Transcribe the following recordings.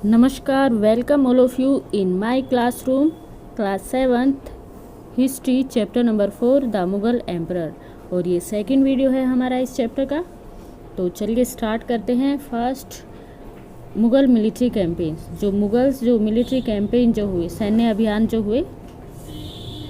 नमस्कार, welcome all of you in my classroom, class 7th history, chapter number 4 the Mughal emperor. और ये second video है हमारा इस चैप्टर का। तो चलिए स्टार्ट करते हैं। First, Mughal military campaign. जो मिलिट्री कैंपेन जो हुए, सैन्य अभियान जो हुए,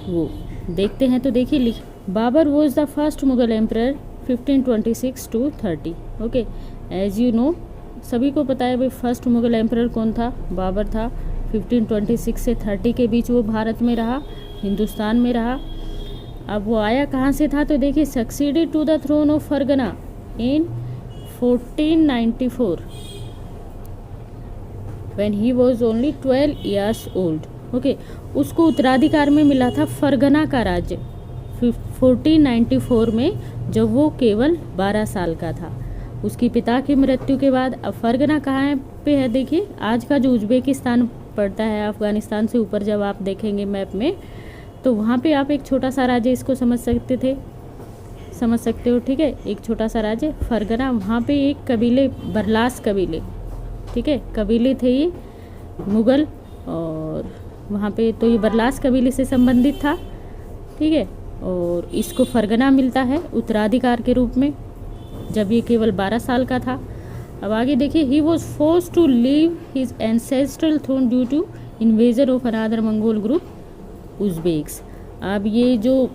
वो देखते हैं। तो देखिए, Babur was the first Mughal emperor 1526 to 30। Okay, as you know, सभी को पता है भाई फर्स्ट मुग़ल एम्परर कौन था। बाबर था। 1526 से 30 के बीच वो भारत में रहा, हिंदुस्तान में रहा। अब वो आया कहाँ से था? तो देखिए, succeeded to the throne of Fergana in 1494 when he was only 12 years old. Okay, उसको उत्तराधिकार में मिला था फरगना का राज्य 1494 में, जब वो केवल 12 साल का था। उसकी पिता की मृत्यु के बाद अब फरगना कहाँ पे है? देखिए, आज का जो उज्बेकिस्तान पड़ता है अफ़गानिस्तान से ऊपर, जब आप देखेंगे मैप में, तो वहाँ पे आप एक छोटा सा राज्य इसको समझ सकते हो। ठीक है, एक छोटा सा राज्य फरगना। वहाँ पे एक कबीले, बरलास कबीले, ठीक है, कबीले थे ये मुग़ल, और वहाँ पे तो ये बरलास कबीले से संबंधित था। ठीक है, और इसको फरगना मिलता है उत्तराधिकार के रूप में, जब ये केवल 12 साल का था। अब आगे देखिए, he was forced to leave his ancestral throne due to invasion of another Mongol group Uzbeks. अब ये जो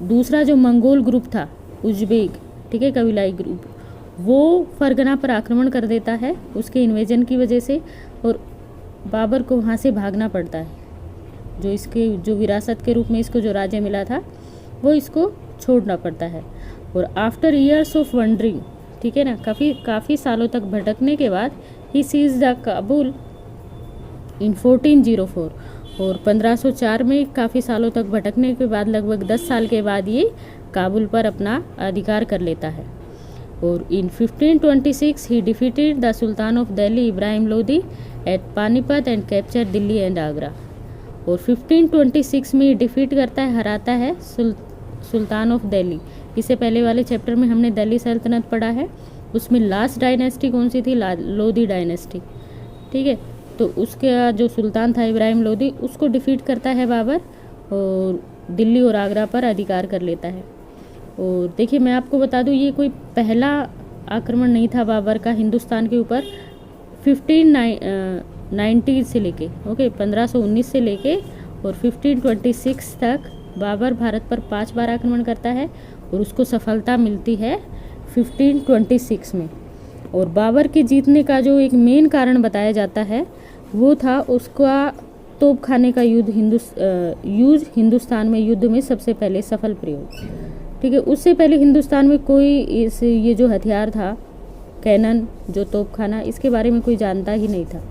दूसरा जो मंगोल ग्रुप था, उज्बेक, ठीक है, कबीलाई ग्रुप, वो फरगना पर आक्रमण कर देता है उसके इन्वेजन की वजह से, और बाबर को वहाँ से भागना पड़ता है। जो विरासत के रूप में इसको जो राज्य मिला था, वो इसको छोड़ना पड़ता है। और आफ्टर ईयर्स ऑफ वंडरिंग, ठीक है ना, काफ़ी सालों तक भटकने के बाद, ही सीज द काबुल इन 1404। और 1504 में काफ़ी सालों तक भटकने के बाद, लगभग 10 साल के बाद, ये काबुल पर अपना अधिकार कर लेता है। और in 1526 he defeated the sultan of Delhi Ibrahim Lodi at Panipat and capture Delhi and Agra. और 1526 में डिफीट करता है, हराता है सुल्तान ऑफ दिल्ली। इससे पहले वाले चैप्टर में हमने दिल्ली सल्तनत पढ़ा है, उसमें लास्ट डायनेस्टी कौन सी थी? लोदी डायनेस्टी। ठीक है, तो उसका जो सुल्तान था इब्राहिम लोदी, उसको डिफीट करता है बाबर, और दिल्ली और आगरा पर अधिकार कर लेता है। और देखिए, मैं आपको बता दूं, ये कोई पहला आक्रमण नहीं था बाबर का हिंदुस्तान के ऊपर। 1590 से लेके, ओके, 1519 से लेके और 1526 तक बाबर भारत पर 5 बार आक्रमण करता है, और उसको सफलता मिलती है 1526 में। और बाबर के जीतने का जो एक मेन कारण बताया जाता है, वो था उसका तोपखाने का हिंदुस्तान में युद्ध में सबसे पहले सफल प्रयोग। ठीक है, उससे पहले हिंदुस्तान में कोई ये जो हथियार था, कैनन, जो तोपखाना, इसके बारे में कोई जानता ही नहीं था।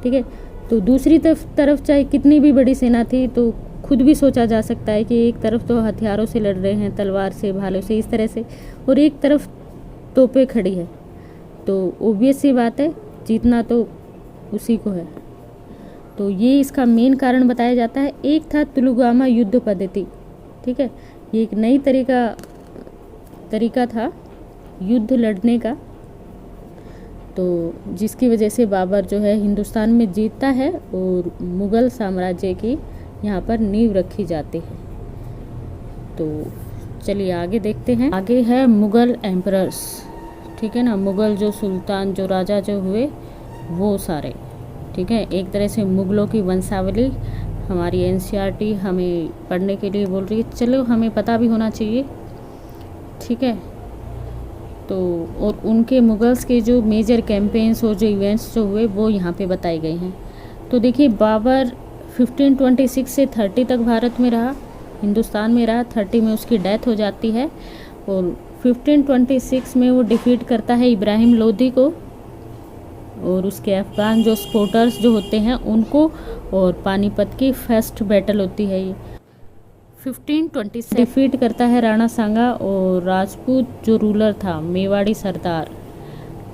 ठीक है, तो दूसरी तरफ चाहे कितनी भी बड़ी सेना थी, तो खुद भी सोचा जा सकता है कि एक तरफ तो हथियारों से लड़ रहे हैं, तलवार से, भालों से, इस तरह से, और एक तरफ तोपें खड़ी है, तो ओबियस सी बात है, जीतना तो उसी को है। तो ये इसका मेन कारण बताया जाता है। एक था तुलुगामा युद्ध पद्धति। ठीक है, ये एक नई तरीका था युद्ध लड़ने का, तो जिसकी वजह से बाबर जो है हिंदुस्तान में जीतता है, और मुग़ल साम्राज्य की यहाँ पर नींव रखी जाती है। तो चलिए आगे देखते हैं। आगे है मुग़ल एम्परर्स। ठीक है ना, मुग़ल जो सुल्तान, जो राजा जो हुए, वो सारे, ठीक है, एक तरह से मुग़लों की वंशावली हमारी एनसीईआरटी हमें पढ़ने के लिए बोल रही है। चलो, हमें पता भी होना चाहिए। ठीक है, तो और उनके मुग़ल्स के जो मेजर कैंपेन्स और जो इवेंट्स जो हुए, वो यहाँ पे बताए गए हैं। तो देखिए, बाबर 1526 से 30 तक भारत में रहा, हिंदुस्तान में रहा। 30 में उसकी डेथ हो जाती है, और 1526 में वो डिफीट करता है इब्राहिम लोदी को, और उसके अफ़गान जो सपोर्टर्स जो होते हैं उनको, और पानीपत की फर्स्ट बैटल होती है ये। 1526 डिफीट करता है राणा सांगा और राजपूत जो रूलर था, मेवाड़ी सरदार,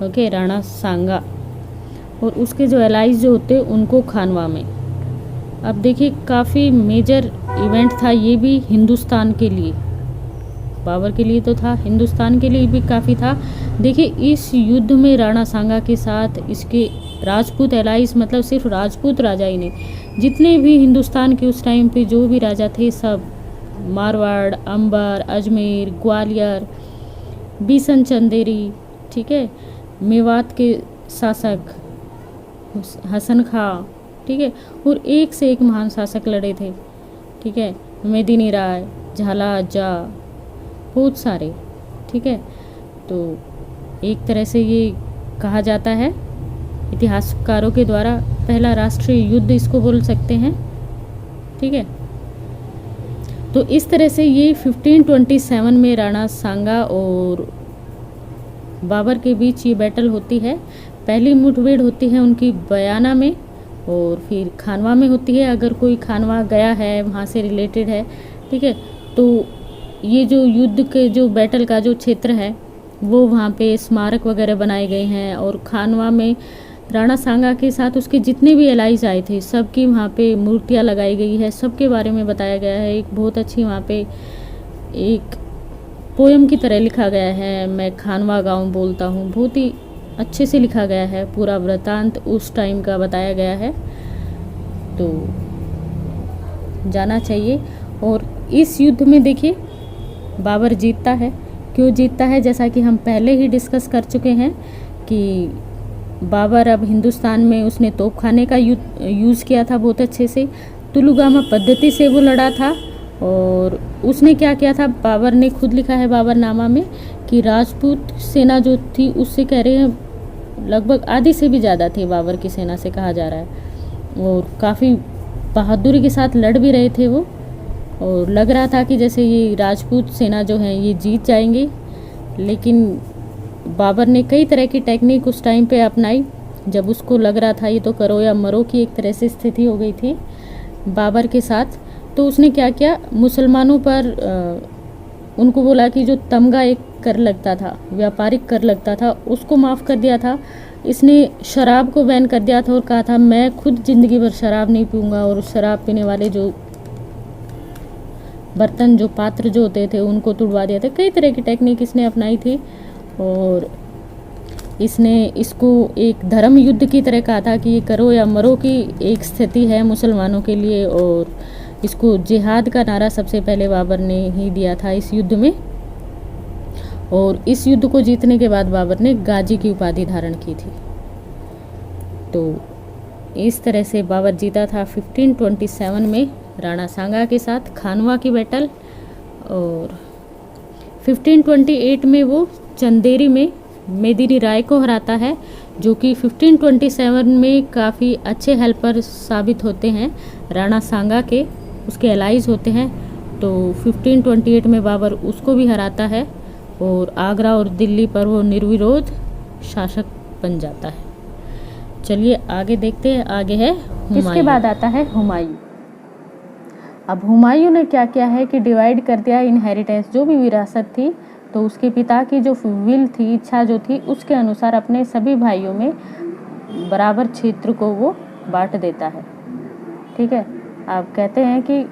ओके, राणा सांगा, और उसके जो एलाइज जो होते उनको खानवा में। अब देखिए, काफ़ी मेजर इवेंट था ये भी हिंदुस्तान के लिए, बाबर के लिए तो था, हिंदुस्तान के लिए भी काफ़ी था। देखिए, इस युद्ध में राणा सांगा के साथ इसके राजपूत एलाइज मतलब सिर्फ राजपूत राजा ही नहीं, जितने भी हिंदुस्तान के उस टाइम पे जो भी राजा थे सब, मारवाड़, अंबर, अजमेर, ग्वालियर, बिशन चंदेरी, ठीक है, मेवात के शासक हसन खां, ठीक है, और एक से एक महान शासक लड़े थे, ठीक है, मेदिनी राय, झाला अज्जा, बहुत सारे, ठीक है। तो एक तरह से ये कहा जाता है इतिहासकारों के द्वारा पहला राष्ट्रीय युद्ध इसको बोल सकते हैं, ठीक है। तो इस तरह से ये 1527 में राणा सांगा और बाबर के बीच ये बैटल होती है। पहली मुठभेड़ होती है उनकी बयाना में और फिर खानवा में होती है, अगर कोई खानवा गया है वहाँ से रिलेटेड है, ठीक है। तो ये जो युद्ध के जो बैटल का जो क्षेत्र है वो वहाँ पे स्मारक वगैरह बनाए गए हैं, और खानवा में राणा सांगा के साथ उसके जितने भी एलाइज आए थे सबकी वहाँ पे मूर्तियाँ लगाई गई है, सबके बारे में बताया गया है। एक बहुत अच्छी वहाँ पे एक पोयम की तरह लिखा गया है, मैं खानवा गाँव बोलता हूँ, बहुत ही अच्छे से लिखा गया है, पूरा वृतांत उस टाइम का बताया गया है, तो जाना चाहिए। और इस युद्ध में देखिए बाबर जीतता है, क्यों जीतता है, जैसा कि हम पहले ही डिस्कस कर चुके हैं कि बाबर अब हिंदुस्तान में उसने तोपखाने का यूज़ किया था बहुत अच्छे से, तुलुगामा पद्धति से वो लड़ा था। और उसने क्या किया था, बाबर ने खुद लिखा है बाबरनामा में कि राजपूत सेना जो थी उससे कह रहे हैं लगभग आधी से भी ज़्यादा थी बाबर की सेना से, कहा जा रहा है, और काफ़ी बहादुरी के साथ लड़ भी रहे थे वो, और लग रहा था कि जैसे ये राजपूत सेना जो है ये जीत जाएंगे। लेकिन बाबर ने कई तरह की टेक्निक उस टाइम पे अपनाई, जब उसको लग रहा था ये तो करो या मरो की एक तरह से स्थिति हो गई थी बाबर के साथ। तो उसने क्या किया, मुसलमानों पर उनको बोला कि जो तमगा एक कर लगता था, व्यापारिक कर लगता था, उसको माफ़ कर दिया था। इसने शराब को बैन कर दिया था और कहा था मैं खुद ज़िंदगी भर शराब नहीं पीऊँगा, और शराब पीने वाले जो बर्तन जो पात्र जो होते थे उनको तुड़वा दिया था। कई तरह की टेक्निक इसने अपनाई थी, और इसने इसको एक धर्म युद्ध की तरह कहा था कि ये करो या मरो की एक स्थिति है मुसलमानों के लिए, और इसको जिहाद का नारा सबसे पहले बाबर ने ही दिया था इस युद्ध में। और इस युद्ध को जीतने के बाद बाबर ने गाजी की उपाधि धारण की थी। तो इस तरह से बाबर जीता था 1527 में राणा सांगा के साथ खानवा की बैटल। और 1528 में वो चंदेरी में मेदिनी राय को हराता है, जो कि 1527 में काफ़ी अच्छे हेल्पर साबित होते हैं राणा सांगा के, उसके एलाइज होते हैं। तो 1528 में बाबर उसको भी हराता है और आगरा और दिल्ली पर वो निर्विरोध शासक बन जाता है। चलिए आगे देखते हैं, आगे है हुमायूं। इसके बाद आता है हुमायूं। अब हुमायूं ने क्या किया है कि डिवाइड कर दिया इनहेरिटेंस, जो भी विरासत थी, तो उसके पिता की जो विल थी, इच्छा जो थी, उसके अनुसार अपने सभी भाइयों में बराबर क्षेत्र को वो बांट देता है, ठीक है। आप कहते हैं कि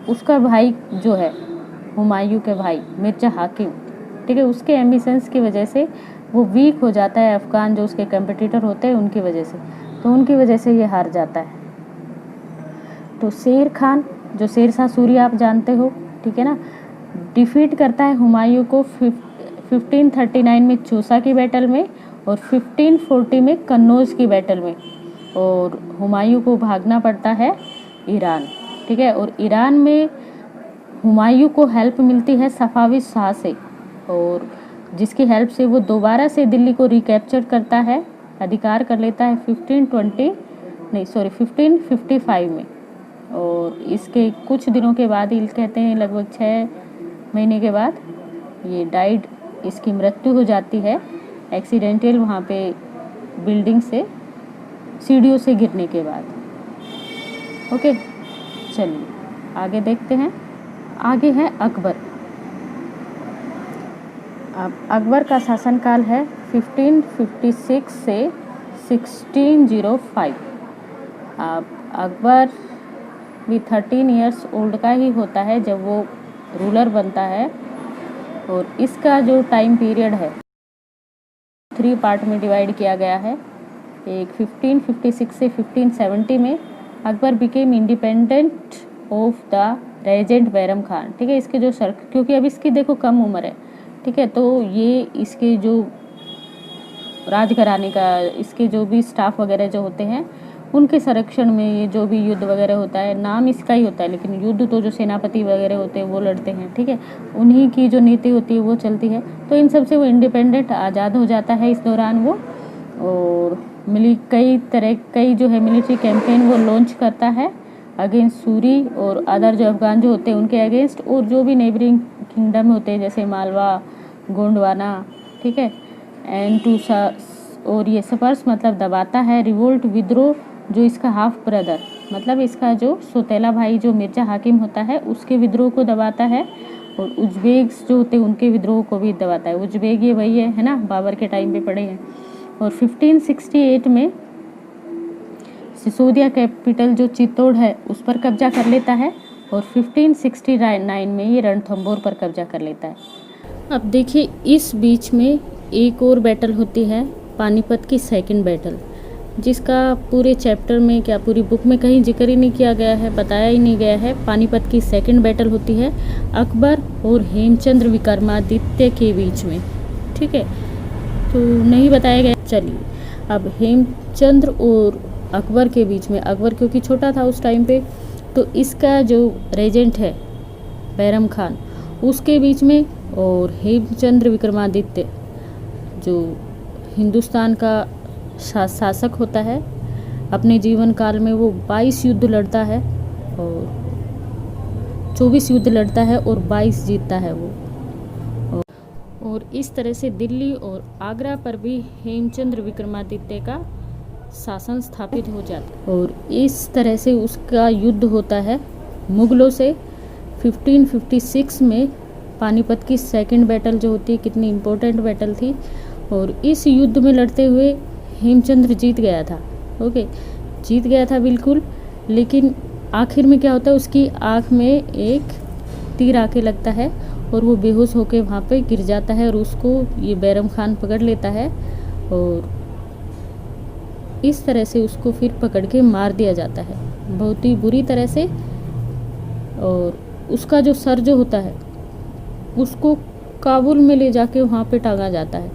उसका भाई जो है हुमायूं के भाई मिर्जा हाकिम, ठीक है, उसके एम्बिशंस की वजह से वो वीक हो जाता है, अफगान जो उसके कंपटीटर होते हैं उनकी वजह से, तो उनकी वजह से ये हार जाता है। तो शेर खान जो शेरशाह सूरी आप जानते हो, ठीक है ना, डिफीट करता है हुमायूं को 1539 में चौसा की बैटल में और 1540 में कन्नौज की बैटल में, और हुमायूं को भागना पड़ता है ईरान, ठीक है। और ईरान में हुमायूं को हेल्प मिलती है सफावी शाह से, और जिसकी हेल्प से वो दोबारा से दिल्ली को रिकैप्चर करता है, अधिकार कर लेता है 1555 में। और इसके कुछ दिनों के बाद ही, कहते हैं लगभग 6 महीने के बाद, ये डाइड, इसकी मृत्यु हो जाती है एक्सीडेंटल वहाँ पे बिल्डिंग से सीढ़ियों से गिरने के बाद। ओके, चलिए आगे देखते हैं। आगे है अकबर। अब अकबर का शासनकाल है 1556 से 1605। अब अकबर भी 13 इयर्स ओल्ड का ही होता है जब वो रूलर बनता है, और इसका जो टाइम पीरियड है 3 पार्ट में डिवाइड किया गया है। एक 1556 से 1570 में Akbar became independent of the regent Bairam Khan. ठीक है, इसके जो सर, क्योंकि अब इसकी देखो कम उम्र है, ठीक है, तो ये इसके जो राजघराने का, इसके जो भी स्टाफ वगैरह जो होते हैं उनके संरक्षण में ये जो भी युद्ध वगैरह होता है, नाम इसका ही होता है लेकिन युद्ध तो जो सेनापति वगैरह होते हैं वो लड़ते हैं। ठीक है, उन्हीं की जो नीति होती है वो चलती है, तो इन सब से वो इंडिपेंडेंट आज़ाद हो जाता है इस दौरान वो। और कई जो है मिलिट्री कैंपेन वो लॉन्च करता है अगेंस्ट सूरी और अदर जो अफगान जो होते हैं उनके अगेंस्ट, और जो भी नेबरिंग किंगडम होते हैं जैसे मालवा, गोंडवाना, ठीक है, एंड टू और ये सपर्स मतलब दबाता है रिवोल्ट विद्रोह जो इसका हाफ ब्रदर मतलब इसका जो सौतेला भाई जो मिर्जा हाकिम होता है उसके विद्रोह को दबाता है, और उज्बेक्स जो होते हैं उनके विद्रोह को भी दबाता है। उज्बेक ये वही है ना, बाबर के टाइम पे पड़े हैं। और 1568 में सिसोदिया कैपिटल जो चित्तौड़ है उस पर कब्जा कर लेता है, और 1569 में ये रणथंभौर पर कब्जा कर लेता है। अब देखिए इस बीच में एक और बैटल होती है, पानीपत की सेकंड बैटल, जिसका पूरे चैप्टर में क्या पूरी बुक में कहीं जिक्र ही नहीं किया गया है, बताया ही नहीं गया है। पानीपत की सेकंड बैटल होती है अकबर और हेमचंद्र विक्रमादित्य के बीच में। ठीक है, तो नहीं बताया गया। चलिए अब हेमचंद्र और अकबर के बीच में, अकबर क्योंकि छोटा था उस टाइम पे, तो इसका जो रेजेंट है बैरम खान उसके बीच में, और हेमचंद्र विक्रमादित्य जो हिंदुस्तान का शासक होता है, अपने जीवन काल में वो 22 युद्ध लड़ता है और 24 युद्ध लड़ता है और 22 जीतता है वो। और इस तरह से दिल्ली और आगरा पर भी हेमचंद्र विक्रमादित्य का शासन स्थापित हो जाता है, और इस तरह से उसका युद्ध होता है मुगलों से। 1556 में पानीपत की सेकंड बैटल जो होती है, कितनी इम्पोर्टेंट बैटल थी, और इस युद्ध में लड़ते हुए हेमचंद्र जीत गया था। ओके, जीत गया था बिल्कुल, लेकिन आखिर में क्या होता है, उसकी आँख में एक तीर आके लगता है और वो बेहोश होके वहाँ पे गिर जाता है, और उसको ये बैरम खान पकड़ लेता है, और इस तरह से उसको फिर पकड़ के मार दिया जाता है बहुत ही बुरी तरह से। और उसका जो सर जो होता है उसको काबुल में ले जाके वहाँ पे टांगा जाता है,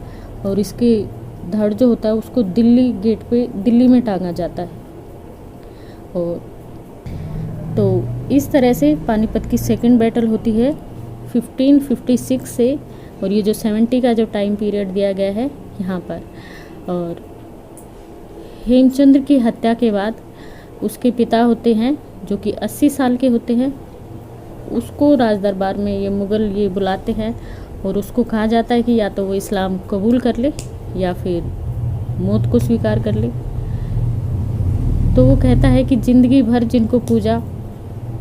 और इसके धड़ जो होता है उसको दिल्ली गेट पे दिल्ली में टांगा जाता है। और तो इस तरह से पानीपत की सेकंड बैटल होती है 1556 से, और ये जो 70 का जो टाइम पीरियड दिया गया है यहाँ पर। और हेमचंद्र की हत्या के बाद उसके पिता होते हैं जो कि 80 साल के होते हैं, उसको राज दरबार में ये मुग़ल ये बुलाते हैं, और उसको कहा जाता है कि या तो वो इस्लाम कबूल कर ले या फिर मौत को स्वीकार कर ले। तो वो कहता है कि ज़िंदगी भर जिनको पूजा,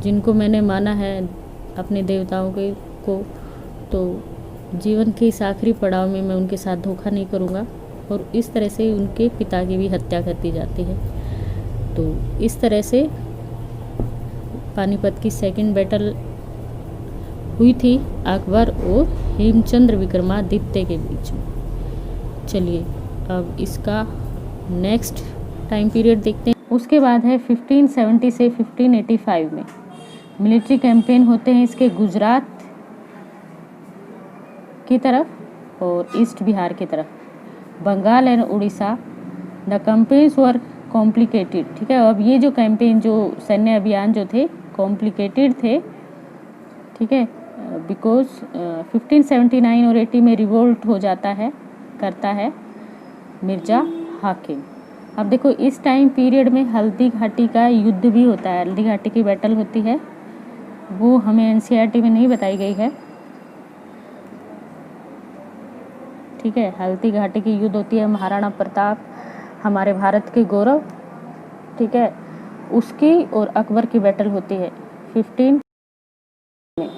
जिनको मैंने माना है अपने देवताओं को, तो जीवन के इस आखिरी पड़ाव में मैं उनके साथ धोखा नहीं करूँगा। और इस तरह से उनके पिता की भी हत्या कर दी जाती है। तो इस तरह से पानीपत की सेकंड बैटल हुई थी अकबर और हेमचंद्र विक्रमादित्य के बीच में। चलिए अब इसका नेक्स्ट टाइम पीरियड देखते हैं। उसके बाद है 1570 से 1585 में मिलिट्री कैंपेन होते हैं इसके गुजरात की तरफ और ईस्ट बिहार की तरफ, Bengal and Orissa. The campaigns were complicated. ठीक है, अब ये जो कैंपेन जो सैन्य अभियान जो थे कॉम्प्लिकेटेड थे। ठीक है, बिकॉज 1579 और 80 में रिवोल्ट हो जाता है, करता है मिर्जा हाकिम। अब देखो इस टाइम पीरियड में हल्दी घाटी का युद्ध भी होता है, हल्दी घाटी की बैटल होती है, वो हमें एनसीईआरटी में नहीं बताई गई है। ठीक है, हल्दी घाटी की युद्ध होती है, महाराणा प्रताप हमारे भारत के गौरव, ठीक है, उसकी और अकबर की बैटल होती है 15 में।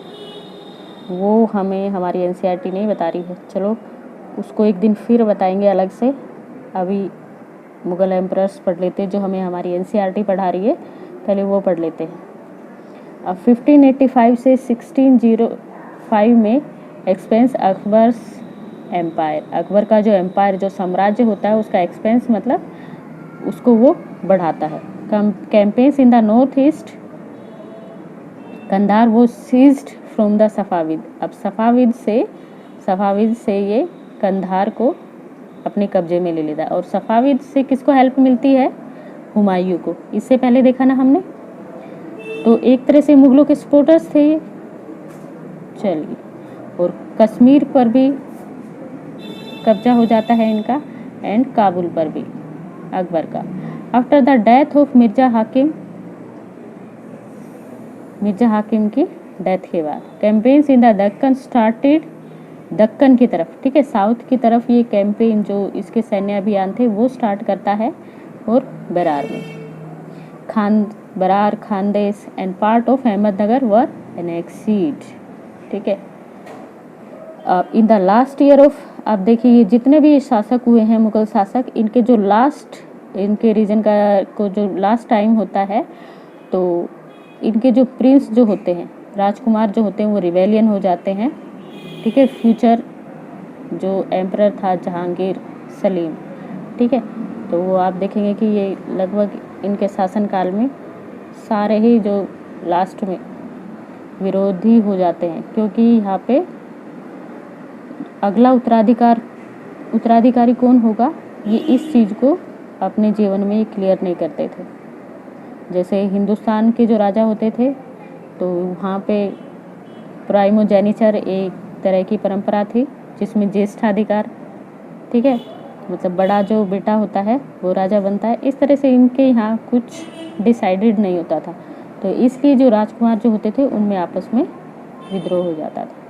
वो हमें हमारी एनसीईआरटी नहीं बता रही है, चलो उसको एक दिन फिर बताएंगे अलग से। अभी मुग़ल एम्परर्स पढ़ लेते हैं जो हमें हमारी एनसीईआरटी पढ़ा रही है, पहले वो पढ़ लेते हैं। अब 1585 से 1605 में एक्सपेंस अकबर्स एम्पायर, अकबर का जो एम्पायर जो साम्राज्य होता है उसका एक्सपेंस मतलब उसको वो बढ़ाता है। Campaigns in the north east Kandahar वो सीज्ड फ्रॉम द सफाविद। अब सफाविद से ये कंधार को अपने कब्जे में ले लेता है। और सफाविद से किसको हेल्प मिलती है? हुमायूं को। इससे पहले देखा ना हमने। तो एक तरह से मुगलों के सपोर्टर्स थे ये। चलिए, और कश्मीर पर भी कब्जा हो जाता है इनका, एंड काबुल पर भी अकबर का। After the death of Mirza हाकिम की डेथ के बाद campaigns in the Deccan started. Deccan की तरफ, ठीक है, साउथ की तरफ ये कैंपेन जो इसके सैन्य अभियान थे वो स्टार्ट करता है। और बरार में Berar, Khandesh and part of Ahmadnagar were annexed. ठीक है। In the last year of, आप देखिए जितने भी शासक हुए हैं मुगल शासक, इनके जो इनके रीजन का को जो लास्ट टाइम होता है, तो इनके जो प्रिंस जो होते हैं, राजकुमार जो होते हैं, वो रिवेलियन हो जाते हैं। ठीक है। फ्यूचर जो एम्परर था जहांगीर सलीम, ठीक है, तो वो आप देखेंगे कि ये लगभग इनके शासनकाल में सारे ही जो लास्ट में विरोधी हो जाते हैं, क्योंकि यहाँ पे अगला उत्तराधिकारी कौन होगा, ये इस चीज़ को अपने जीवन में क्लियर नहीं करते थे। जैसे हिंदुस्तान के जो राजा होते थे, तो वहाँ पे प्राइमोजेनिचर एक तरह की परंपरा थी, जिसमें ज्येष्ठाधिकार, ठीक है, मतलब बड़ा जो बेटा होता है वो राजा बनता है। इस तरह से इनके यहाँ कुछ डिसाइडेड नहीं होता था, तो इसलिए जो राजकुमार जो होते थे उनमें आपस में विद्रोह हो जाता था।